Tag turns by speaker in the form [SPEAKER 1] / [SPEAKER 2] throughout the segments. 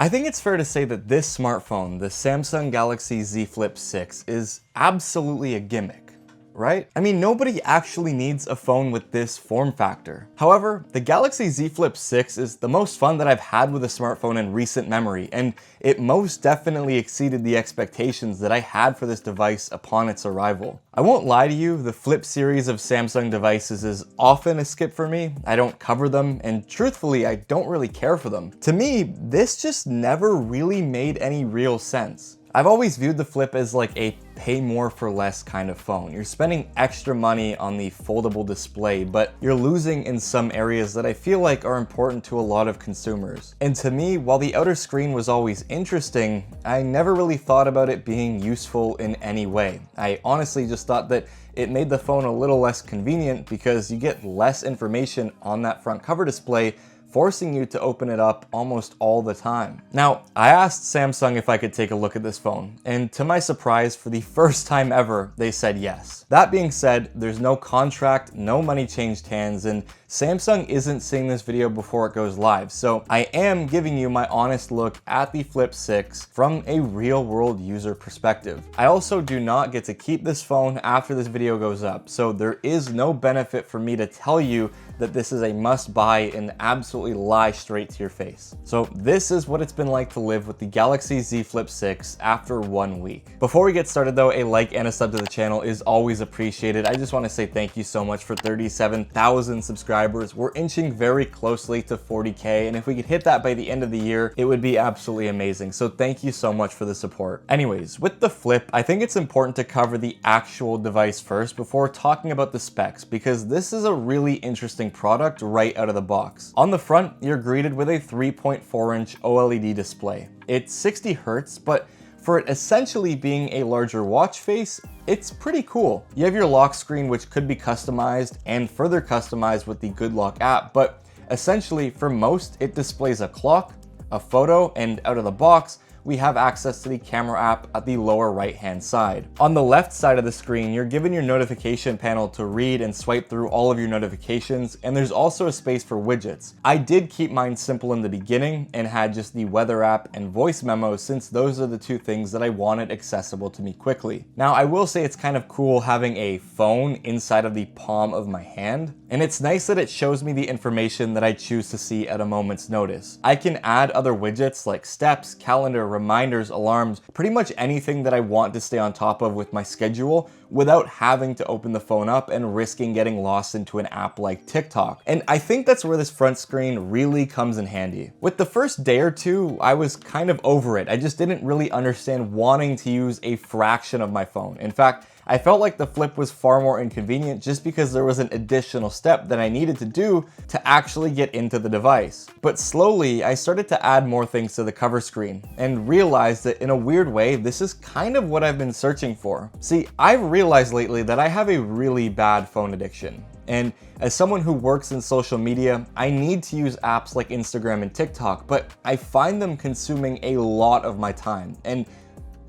[SPEAKER 1] I think it's fair to say that this smartphone, the Samsung Galaxy Z Flip 6, is absolutely a gimmick. Right? I mean, nobody actually needs a phone with this form factor. However, the Galaxy Z Flip 6 is the most fun that I've had with a smartphone in recent memory, and it most definitely exceeded the expectations that I had for this device upon its arrival. I won't lie to you, the Flip series of Samsung devices is often a skip for me. I don't cover them, and truthfully, I don't really care for them. To me, this just never really made any real sense. I've always viewed the Flip as like a pay more for less kind of phone. You're spending extra money on the foldable display, but you're losing in some areas that I feel like are important to a lot of consumers. And to me, while the outer screen was always interesting, I never really thought about it being useful in any way. I honestly just thought that it made the phone a little less convenient because you get less information on that front cover display, forcing you to open it up almost all the time. Now, I asked Samsung if I could take a look at this phone, and to my surprise, for the first time ever, they said yes. That being said, there's no contract, no money changed hands, and Samsung isn't seeing this video before it goes live, so I am giving you my honest look at the Flip 6 from a real-world user perspective. I also do not get to keep this phone after this video goes up, so there is no benefit for me to tell you that this is a must-buy and absolutely lie straight to your face. So this is what it's been like to live with the Galaxy Z Flip 6 after 1 week. Before we get started though, a like and a sub to the channel is always appreciated. I just want to say thank you so much for 37,000 subscribers. We're inching very closely to 40K, and if we could hit that by the end of the year, it would be absolutely amazing. So thank you so much for the support. Anyways, with the Flip, I think it's important to cover the actual device first before talking about the specs, because this is a really interesting product right out of the box. On the front, you're greeted with a 3.4-inch OLED display. It's 60 Hz, but for it essentially being a larger watch face, it's pretty cool. You have your lock screen, which could be customized and further customized with the Good Lock app, but essentially for most, it displays a clock, a photo, and out of the box, we have access to the camera app at the lower right hand side. On the left side of the screen, you're given your notification panel to read and swipe through all of your notifications, and there's also a space for widgets. I did keep mine simple in the beginning and had just the weather app and voice memos, since those are the two things that I wanted accessible to me quickly. Now, I will say it's kind of cool having a phone inside of the palm of my hand, and it's nice that it shows me the information that I choose to see at a moment's notice. I can add other widgets like steps, calendar, reminders, alarms, pretty much anything that I want to stay on top of with my schedule without having to open the phone up and risking getting lost into an app like TikTok. And I think that's where this front screen really comes in handy. With the first day or two, I was kind of over it. I just didn't really understand wanting to use a fraction of my phone. In fact, I felt like the Flip was far more inconvenient just because there was an additional step that I needed to do to actually get into the device. But slowly, I started to add more things to the cover screen and realized that in a weird way, this is kind of what I've been searching for. See, I've realized lately that I have a really bad phone addiction. And as someone who works in social media, I need to use apps like Instagram and TikTok, but I find them consuming a lot of my time, and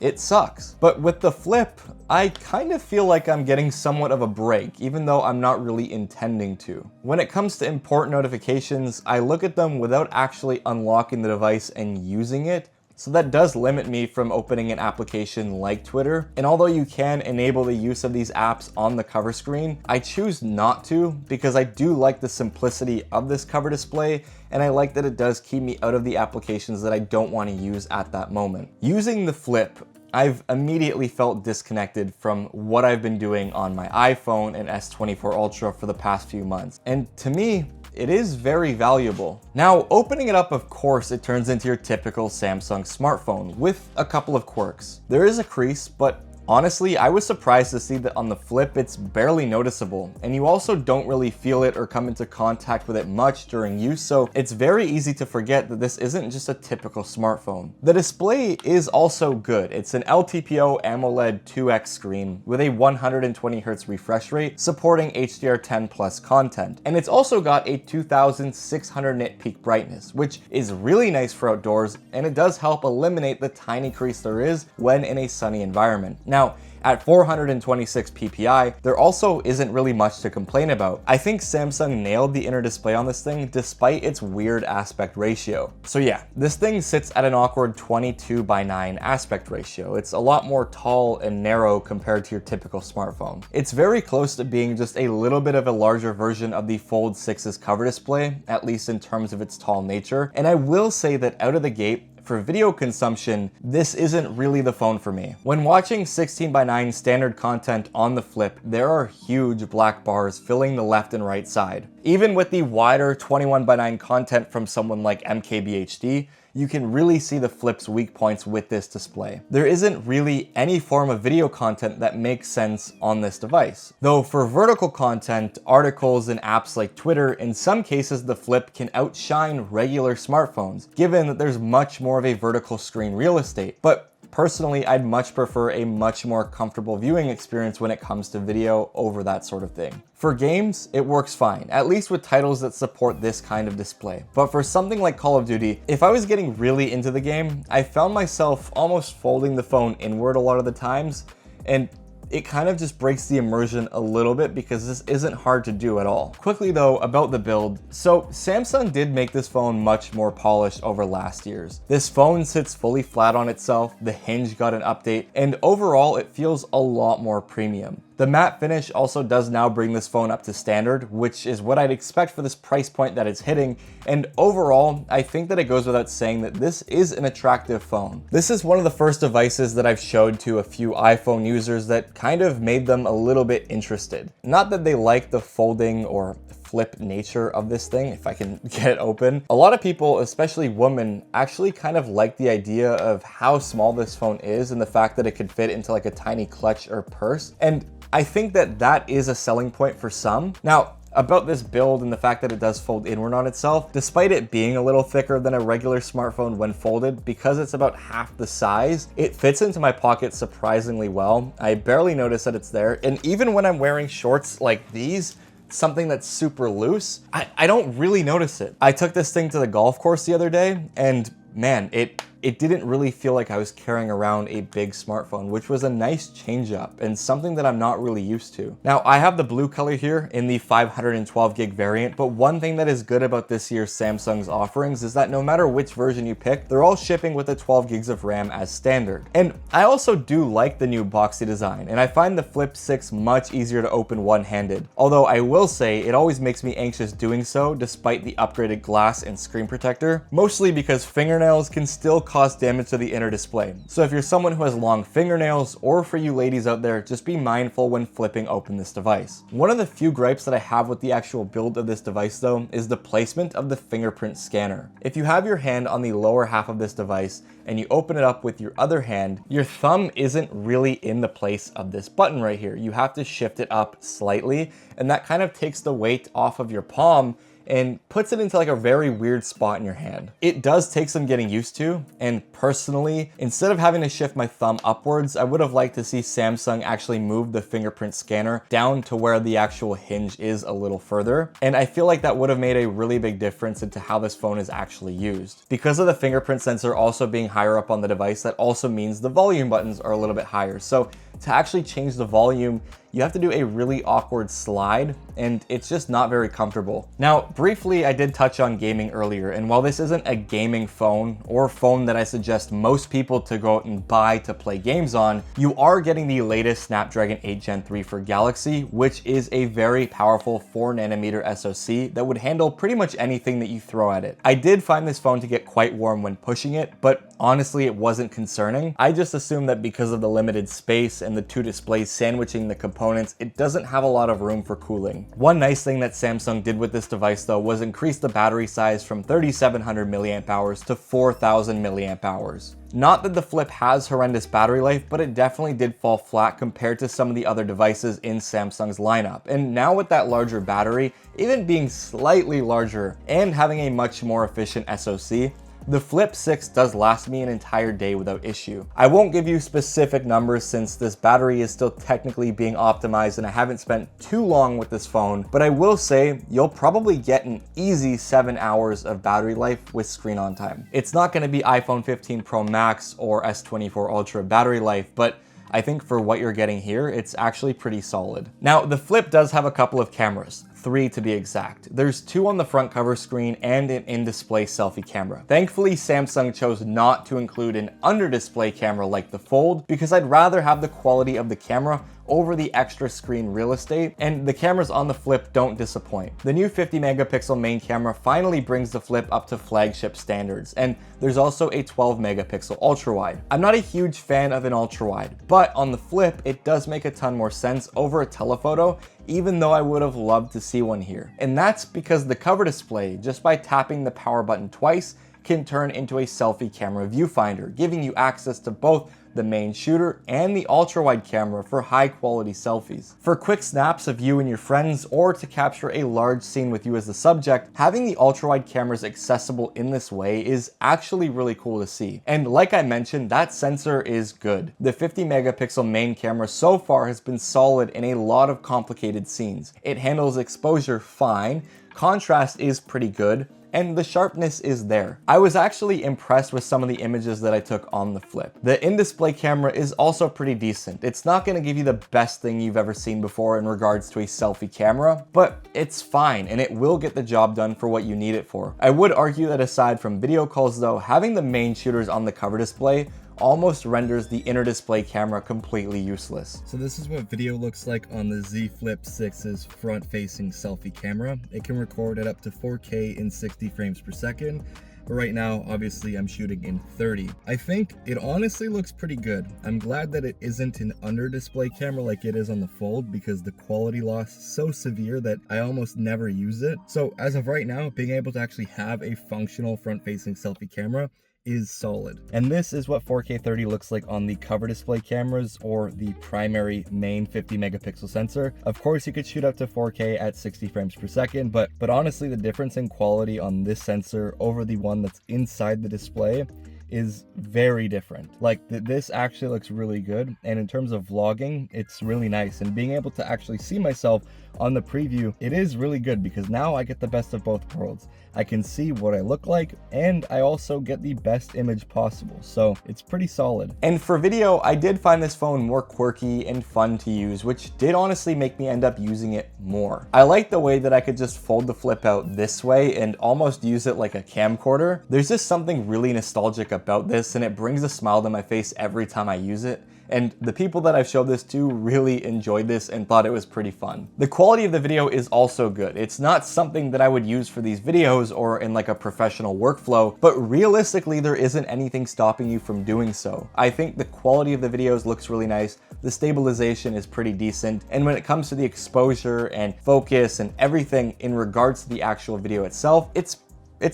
[SPEAKER 1] it sucks. But with the Flip, I kind of feel like I'm getting somewhat of a break, even though I'm not really intending to. When it comes to important notifications, I look at them without actually unlocking the device and using it. So that does limit me from opening an application like Twitter. And although you can enable the use of these apps on the cover screen, I choose not to because I do like the simplicity of this cover display, and I like that it does keep me out of the applications that I don't want to use at that moment. Using the Flip, I've immediately felt disconnected from what I've been doing on my iPhone and S24 Ultra for the past few months. And to me, it is very valuable. Now, opening it up, of course, it turns into your typical Samsung smartphone with a couple of quirks. There is a crease, but honestly, I was surprised to see that on the Flip, it's barely noticeable, and you also don't really feel it or come into contact with it much during use, so it's very easy to forget that this isn't just a typical smartphone. The display is also good. It's an LTPO AMOLED 2X screen with a 120Hz refresh rate, supporting HDR10 plus content, and it's also got a 2600 nit peak brightness, which is really nice for outdoors, and it does help eliminate the tiny crease there is when in a sunny environment. Now, At 426 ppi, there also isn't really much to complain about. I think Samsung nailed the inner display on this thing despite its weird aspect ratio. So yeah, this thing sits at an awkward 22:9 aspect ratio. It's a lot more tall and narrow compared to your typical smartphone. It's very close to being just a little bit of a larger version of the Fold 6's cover display, at least in terms of its tall nature. And I will say that out of the gate, for video consumption, this isn't really the phone for me. When watching 16:9 standard content on the Flip, there are huge black bars filling the left and right side. Even with the wider 21:9 content from someone like MKBHD, you can really see the Flip's weak points with this display. There isn't really any form of video content that makes sense on this device. Though for vertical content, articles, and apps like Twitter, in some cases the Flip can outshine regular smartphones, given that there's much more of a vertical screen real estate. But personally, I'd much prefer a much more comfortable viewing experience when it comes to video over that sort of thing. For games, it works fine, at least with titles that support this kind of display. But for something like Call of Duty, if I was getting really into the game, I found myself almost folding the phone inward a lot of the times, and it kind of just breaks the immersion a little bit because this isn't hard to do at all. Quickly though, about the build. So Samsung did make this phone much more polished over last year's. This phone sits fully flat on itself, the hinge got an update, and overall it feels a lot more premium. The matte finish also does now bring this phone up to standard, which is what I'd expect for this price point that it's hitting, and overall, I think that it goes without saying that this is an attractive phone. This is one of the first devices that I've showed to a few iPhone users that kind of made them a little bit interested. Not that they like the folding or flip nature of this thing, if I can get it open. A lot of people, especially women, actually kind of like the idea of how small this phone is and the fact that it could fit into like a tiny clutch or purse. And I think that that is a selling point for some. Now, about this build and the fact that it does fold inward on itself, despite it being a little thicker than a regular smartphone when folded, because it's about half the size, it fits into my pocket surprisingly well. I barely notice that it's there. And even when I'm wearing shorts like these, something that's super loose, I don't really notice it. I took this thing to the golf course the other day, and man, it didn't really feel like I was carrying around a big smartphone, which was a nice change up and something that I'm not really used to. Now, I have the blue color here in the 512 gig variant, but one thing that is good about this year's Samsung's offerings is that no matter which version you pick, they're all shipping with the 12 gigs of RAM as standard. And I also do like the new boxy design, and I find the Flip 6 much easier to open one-handed. Although I will say it always makes me anxious doing so despite the upgraded glass and screen protector, mostly because fingernails can still cause damage to the inner display. So if you're someone who has long fingernails, or for you ladies out there, just be mindful when flipping open this device. One of the few gripes that I have with the actual build of this device though is the placement of the fingerprint scanner. If you have your hand on the lower half of this device and you open it up with your other hand, your thumb isn't really in the place of this button right here. You have to shift it up slightly, and that kind of takes the weight off of your palm and puts it into like a very weird spot in your hand. It does take some getting used to, and personally, instead of having to shift my thumb upwards, I would have liked to see Samsung actually move the fingerprint scanner down to where the actual hinge is a little further, and I feel like that would have made a really big difference into how this phone is actually used. Because of the fingerprint sensor also being higher up on the device, that also means the volume buttons are a little bit higher. So to actually change the volume, you have to do a really awkward slide, and it's just not very comfortable. Now, briefly, I did touch on gaming earlier, and while this isn't a gaming phone or phone that I suggest most people to go out and buy to play games on, you are getting the latest Snapdragon 8 Gen 3 for Galaxy, which is a very powerful 4nm SoC that would handle pretty much anything that you throw at it. I did find this phone to get quite warm when pushing it, but honestly, it wasn't concerning. I just assumed that because of the limited space and the two displays sandwiching the components, it doesn't have a lot of room for cooling. One nice thing that Samsung did with this device though was increase the battery size from 3700 mAh to 4000 mAh. Not that the Flip has horrendous battery life, but it definitely did fall flat compared to some of the other devices in Samsung's lineup. And now with that larger battery, even being slightly larger and having a much more efficient SoC, the Flip 6 does last me an entire day without issue. I won't give you specific numbers since this battery is still technically being optimized and I haven't spent too long with this phone, but I will say you'll probably get an easy 7 hours of battery life with screen on time. It's not going to be iPhone 15 Pro Max or S24 Ultra battery life, but I think for what you're getting here, it's actually pretty solid. Now, the Flip does have a couple of cameras. 3 to be exact. There's 2 on the front cover screen and an in-display selfie camera. Thankfully, Samsung chose not to include an under-display camera like the Fold because I'd rather have the quality of the camera over the extra screen real estate, and the cameras on the Flip don't disappoint. The new 50 megapixel main camera finally brings the Flip up to flagship standards, and there's also a 12 megapixel ultra-wide. I'm not a huge fan of an ultra-wide, but on the Flip, it does make a ton more sense over a telephoto, even though I would have loved to see one here. And that's because the cover display, just by tapping the power button twice, can turn into a selfie camera viewfinder, giving you access to both the main shooter and the ultra-wide camera for high quality selfies. For quick snaps of you and your friends, or to capture a large scene with you as the subject, having the ultra-wide cameras accessible in this way is actually really cool to see. And like I mentioned, that sensor is good. The 50 megapixel main camera so far has been solid in a lot of complicated scenes. It handles exposure fine, contrast is pretty good, and the sharpness is there. I was actually impressed with some of the images that I took on the Flip. The in-display camera is also pretty decent. It's not gonna give you the best thing you've ever seen before in regards to a selfie camera, but it's fine and it will get the job done for what you need it for. I would argue that aside from video calls though, having the main shooters on the cover display almost renders the inner display camera completely useless. So this is what video looks like on the Z Flip 6's front-facing selfie camera. It can record at up to 4K in 60 frames per second, but right now, obviously, I'm shooting in 30. I think it honestly looks pretty good. I'm glad that it isn't an under-display camera like it is on the Fold, because the quality loss is so severe that I almost never use it. So as of right now, being able to actually have a functional front-facing selfie camera is solid. And this is what 4K 30 looks like on the cover display cameras or the primary main 50 megapixel sensor. Of course, you could shoot up to 4K at 60 frames per second, but honestly, the difference in quality on this sensor over the one that's inside the display is very different. Like this actually looks really good, and in terms of vlogging, it's really nice, and being able to actually see myself on the preview, it is really good because now I get the best of both worlds. I can see what I look like, and I also get the best image possible, so it's pretty solid. And for video, I did find this phone more quirky and fun to use, which did honestly make me end up using it more. I like the way that I could just fold the Flip out this way and almost use it like a camcorder. There's just something really nostalgic about this, and it brings a smile to my face every time I use it. And the people that I've showed this to really enjoyed this and thought it was pretty fun. The quality of the video is also good. It's not something that I would use for these videos or in like a professional workflow, but realistically, there isn't anything stopping you from doing so. I think the quality of the videos looks really nice. The stabilization is pretty decent. And when it comes to the exposure and focus and everything in regards to the actual video itself, it's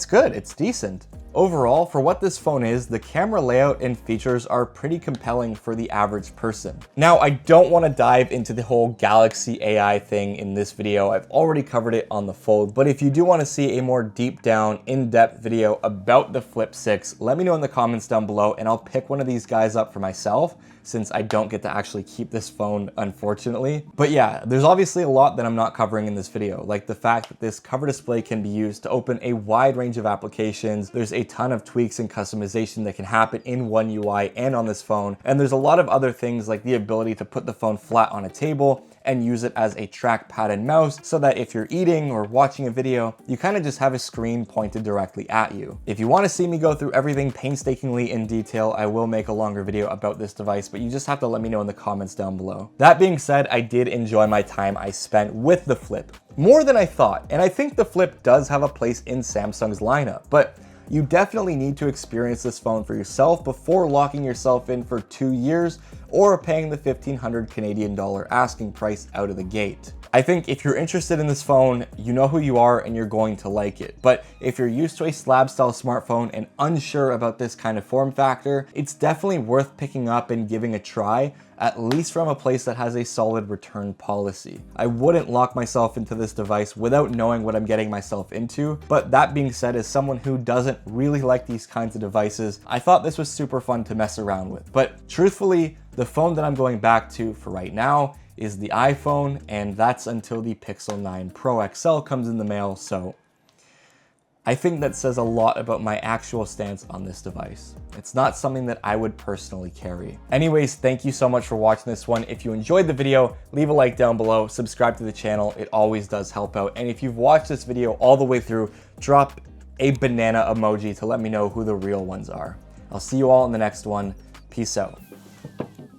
[SPEAKER 1] good, it's decent. Overall, for what this phone is, the camera layout and features are pretty compelling for the average person. Now, I don't want to dive into the whole Galaxy AI thing in this video. I've already covered it on the Fold, but if you do want to see a more deep down, in-depth video about the Flip 6, let me know in the comments down below and I'll pick one of these guys up for myself, since I don't get to actually keep this phone, unfortunately. But yeah, there's obviously a lot that I'm not covering in this video, like the fact that this cover display can be used to open a wide range of applications. There's a ton of tweaks and customization that can happen in One UI and on this phone. And there's a lot of other things like the ability to put the phone flat on a table and use it as a trackpad and mouse, so that if you're eating or watching a video, you kind of just have a screen pointed directly at you. If you want to see me go through everything painstakingly in detail, I will make a longer video about this device, but you just have to let me know in the comments down below. That being said, I did enjoy my time I spent with the Flip, more than I thought, and I think the Flip does have a place in Samsung's lineup, but you definitely need to experience this phone for yourself before locking yourself in for 2 years or paying the 1,500 Canadian dollar asking price out of the gate. I think if you're interested in this phone, you know who you are and you're going to like it. But if you're used to a slab style smartphone and unsure about this kind of form factor, it's definitely worth picking up and giving a try, at least from a place that has a solid return policy. I wouldn't lock myself into this device without knowing what I'm getting myself into, but that being said, as someone who doesn't really like these kinds of devices, I thought this was super fun to mess around with. But truthfully, the phone that I'm going back to for right now is the iPhone, and that's until the Pixel 9 Pro XL comes in the mail, so I think that says a lot about my actual stance on this device. It's not something that I would personally carry. Anyways, thank you so much for watching this one. If you enjoyed the video, leave a like down below, subscribe to the channel. It always does help out. And if you've watched this video all the way through, drop a banana emoji to let me know who the real ones are. I'll see you all in the next one. Peace out.